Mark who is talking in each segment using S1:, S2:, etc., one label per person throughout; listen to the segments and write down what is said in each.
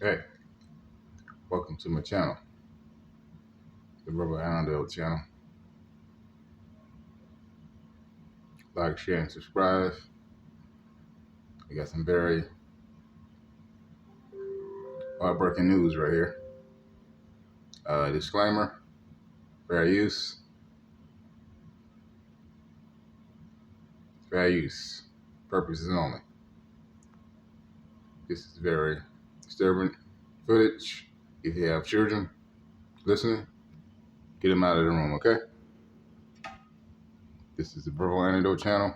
S1: Hey, welcome to my channel, the Brother Allendale channel. Like, share, and subscribe. We got some very heartbreaking news right here. Disclaimer, fair use, purposes only. This is very disturbing footage. If you have children listening, get them out of the room, okay? This is the Brother Allendale channel.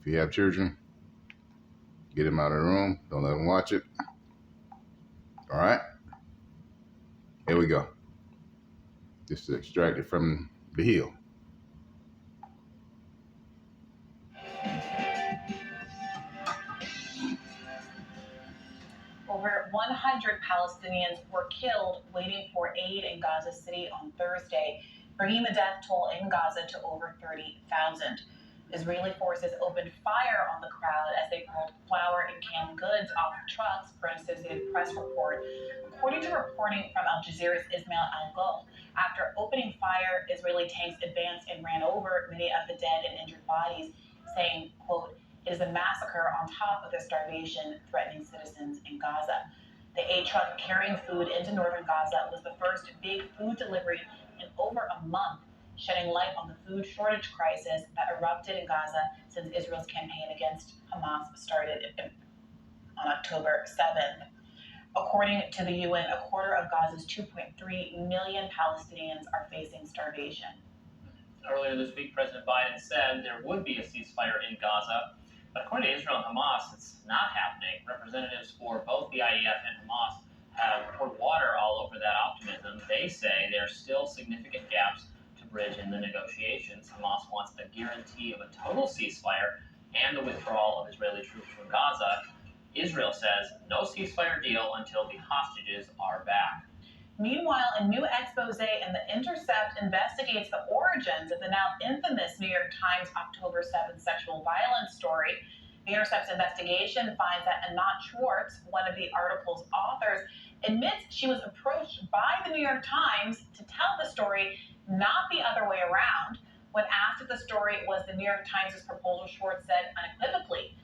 S1: If you have children, get them out of the room. Don't let them watch it. All right? Here we go. This is extracted from the Hill.
S2: Over 100 Palestinians were killed waiting for aid in Gaza City on Thursday, bringing the death toll in Gaza to over 30,000. Israeli forces opened fire on the crowd as they pulled flour and canned goods off trucks, per an Associated Press report. According to reporting from Al Jazeera's Ismail Al-Ghoul, after opening fire, Israeli tanks advanced and ran over many of the dead and injured bodies, saying, quote, "It is a massacre on top of the starvation threatening citizens in Gaza." The aid truck carrying food into northern Gaza was the first big food delivery in over a month, shedding light on the food shortage crisis that erupted in Gaza since Israel's campaign against Hamas started on October 7th. According to the UN, a quarter of Gaza's 2.3 million Palestinians are facing starvation.
S3: Earlier this week, President Biden said there would be a ceasefire in Gaza, but according to Israel and Hamas, it's not happening. Representatives for both the IDF and Hamas have poured water all over that optimism. They say there are still significant gaps to bridge in the negotiations. Hamas wants a guarantee of a total ceasefire and the withdrawal of Israeli troops from Gaza. Israel says no ceasefire deal until the hostages are back.
S2: Meanwhile, a new expose in The Intercept investigates the origins of the now infamous New York Times October 7th sexual violence story. The Intercept's investigation finds that Anat Schwartz, one of the article's authors, admits she was approached by the New York Times to tell the story, not the other way around. When asked if the story was the New York Times' proposal, Schwartz said unequivocally,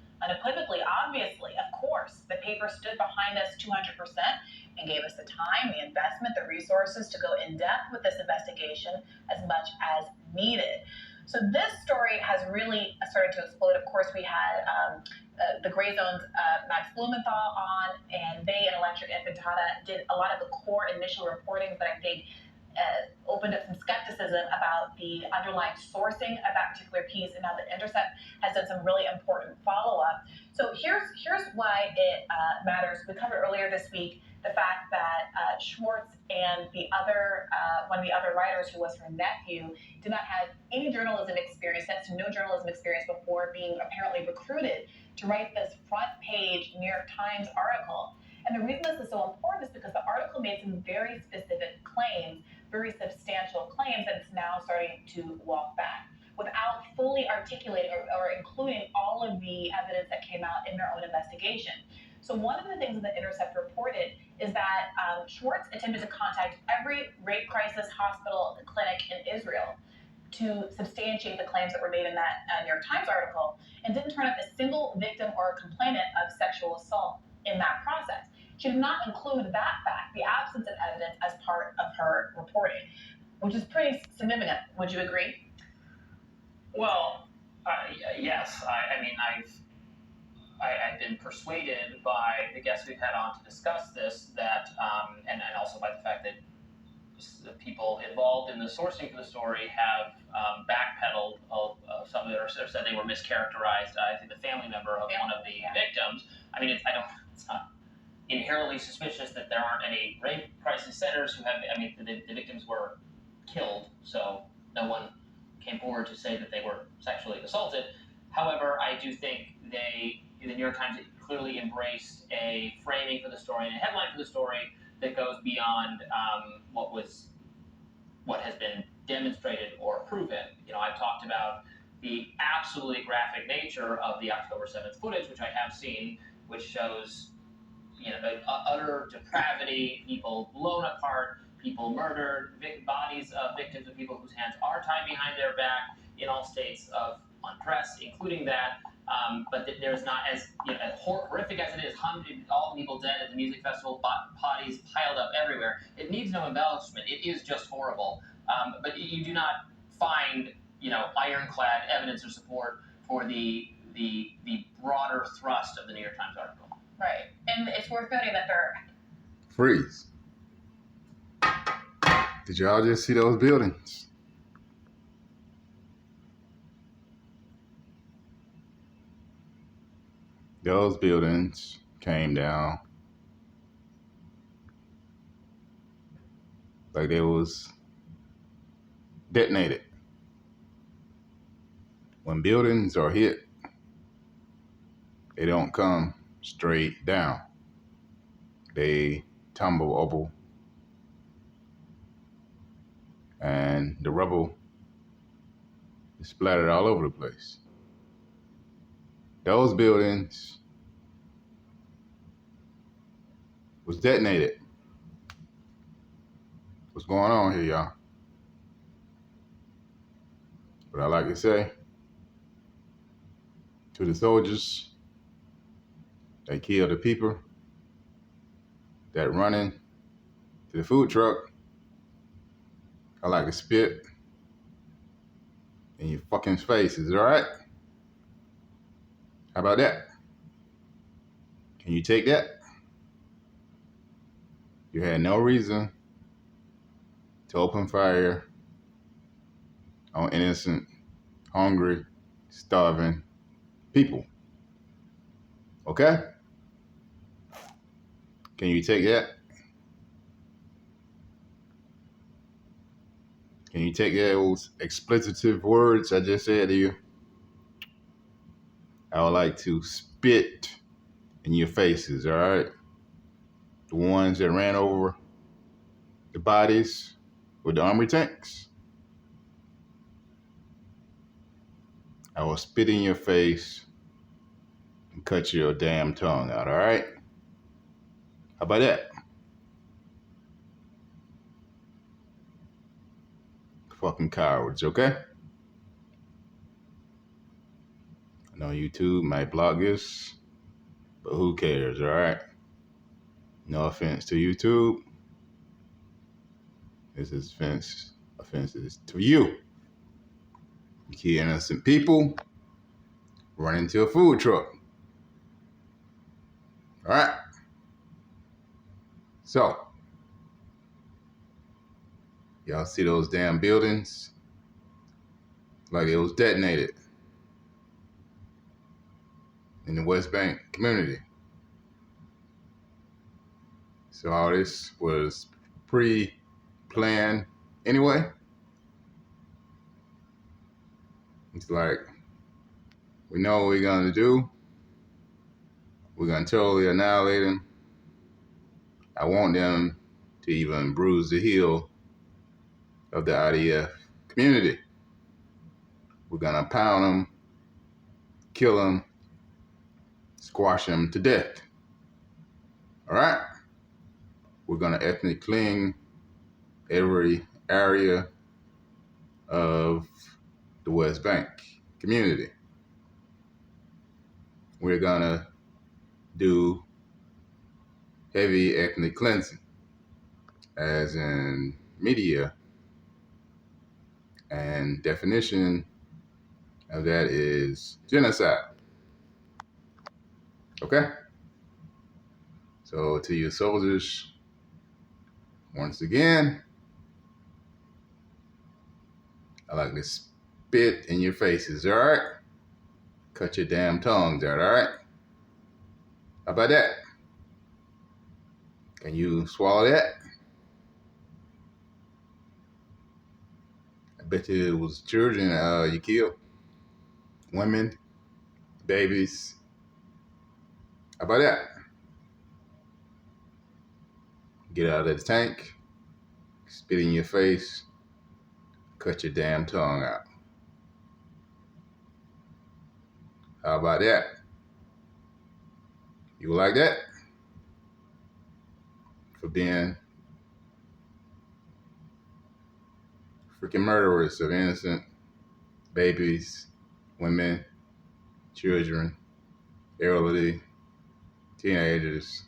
S2: obviously, of course, the paper stood behind us 200% and gave us the time, the investment, the resources to go in depth with this investigation as much as needed. So this story has really started to explode. Of course, we had the Gray Zone's Max Blumenthal on, and they and Electric Infantata did a lot of the core initial reporting, but I think opened up some skepticism about the underlying sourcing of that particular piece, and now the Intercept has done some really important follow-up. So here's why it matters. We covered earlier this week the fact that Schwartz and the other one of the other writers, who was her nephew, did not have any journalism experience, next to no journalism experience, before being apparently recruited to write this front page New York Times article. And the reason this is so important is because the article made some very specific claims, very substantial claims, that it's now starting to walk back without fully articulating or including all of the evidence that came out in their own investigation. So one of the things that the Intercept reported is that Schwartz attempted to contact every rape crisis hospital and clinic in Israel to substantiate the claims that were made in that New York Times article, and didn't turn up a single victim or complainant of sexual assault in that process. She did not include that fact, the absence of evidence, as part of her reporting, which is pretty significant. Would you agree?
S3: Well, yes. I mean, I've been persuaded by the guests we've had on to discuss this, that and also by the fact that the people involved in the sourcing for the story have backpedaled some of it, or said they were mischaracterized. I think the family member of one of the victims. I mean, it's not inherently suspicious that there aren't any rape crisis centers who have. I mean, the victims were killed, so no one came forward to say that they were sexually assaulted. However, I do think the New York Times clearly embraced a framing for the story and a headline for the story that goes beyond what has been demonstrated or proven. You know, I've talked about the absolutely graphic nature of the October 7th footage, which I have seen, which shows utter depravity, people blown apart, people murdered, bodies of victims of people whose hands are tied behind their back in all states of unrest, including that. But there's not as horrific as it is. All the people dead at the music festival, bodies piled up everywhere. It needs no embellishment. It is just horrible. But you do not find ironclad evidence or support for the broader thrust of the New York Times article.
S2: Right, and it's worth noting that they're
S1: Freeze. Did y'all just see those buildings? Those buildings came down like they was detonated. When buildings are hit, they don't come straight down. They tumble over, and the rubble is splattered all over the place. Those buildings was detonated. What's going on here, y'all? What I like to say to the soldiers, they kill the people that running to the food truck. I like to spit in your fucking faces, all right? How about that? Can you take that? You had no reason to open fire on innocent, hungry, starving people. Okay? Can you take that? Can you take those expletive words I just said to you? I would like to spit in your faces, all right? The ones that ran over the bodies with the armory tanks. I will spit in your face and cut your damn tongue out, all right? How about that? Fucking cowards, okay? I know YouTube might block this, but who cares, all right? No offense to YouTube. This is offenses to you. You kill innocent people, run into a food truck. All right? So, y'all see those damn buildings? Like it was detonated in the West Bank community. So all this was pre-planned anyway. It's like, we know what we're gonna do. We're gonna totally annihilate them. I want them to even bruise the heel of the IDF community. We're gonna pound them, kill them, squash them to death. All right? We're gonna ethnically clean every area of the West Bank community. We're gonna do heavy ethnic cleansing, as in media, and definition of that is genocide. Okay? So to you soldiers, once again, I like to spit in your faces, all right? Cut your damn tongues out, all right? How about that? Can you swallow that? I bet you it was children you killed. Women, babies. How about that? Get out of the tank, spit in your face, cut your damn tongue out. How about that? You like that? for being freaking murderers of innocent babies, women, children, elderly, teenagers,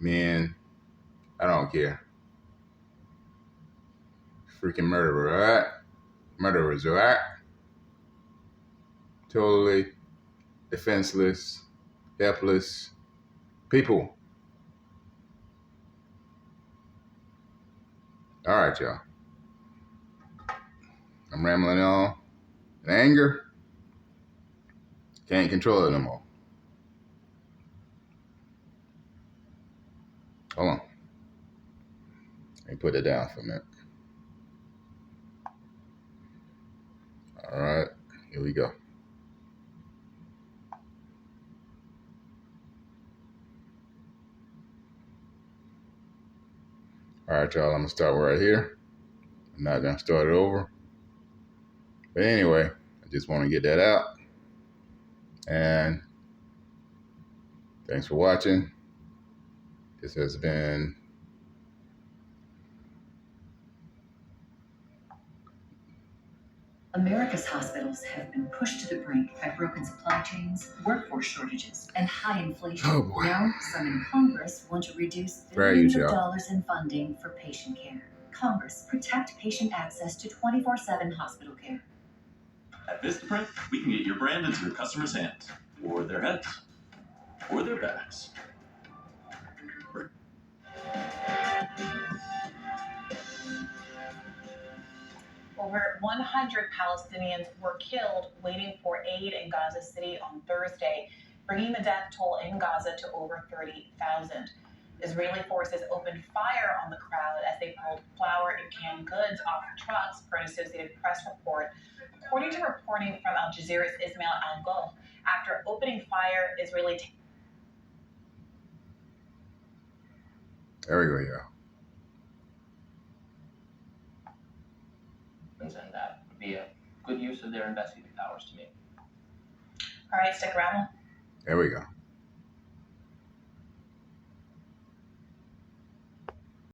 S1: men. I don't care. Freaking murderer, alright? Murderers, alright? Totally defenseless, helpless people. Alright, y'all. I'm rambling on in anger. Can't control it no more. Hold on. Let me put it down for a minute. Alright, here we go. Alright, y'all, I'm gonna start right here. I'm not gonna start it over. But anyway, I just want to get that out. And thanks for watching. This has been
S4: America's hospitals have been pushed to the brink by broken supply chains, workforce shortages, and high inflation.
S1: Oh, boy.
S4: Now, some in Congress want to reduce
S1: Very
S4: billions
S1: usual.
S4: of dollars in funding for patient care. Congress, protect patient access to 24/7 hospital care.
S5: At Vistaprint, we can get your brand into your customers' hands, or their heads, or their backs.
S2: Over 100 Palestinians were killed waiting for aid in Gaza City on Thursday, bringing the death toll in Gaza to over 30,000. Israeli forces opened fire on the crowd as they pulled flour and canned goods off trucks, per an Associated Press report. According to reporting from Al Jazeera's Ismail Al-Ghoul, after opening fire, Israeli...
S1: There we go, y'all.
S3: And that would be a good use of their investigative powers to me.
S2: All right, stick around.
S1: There we go.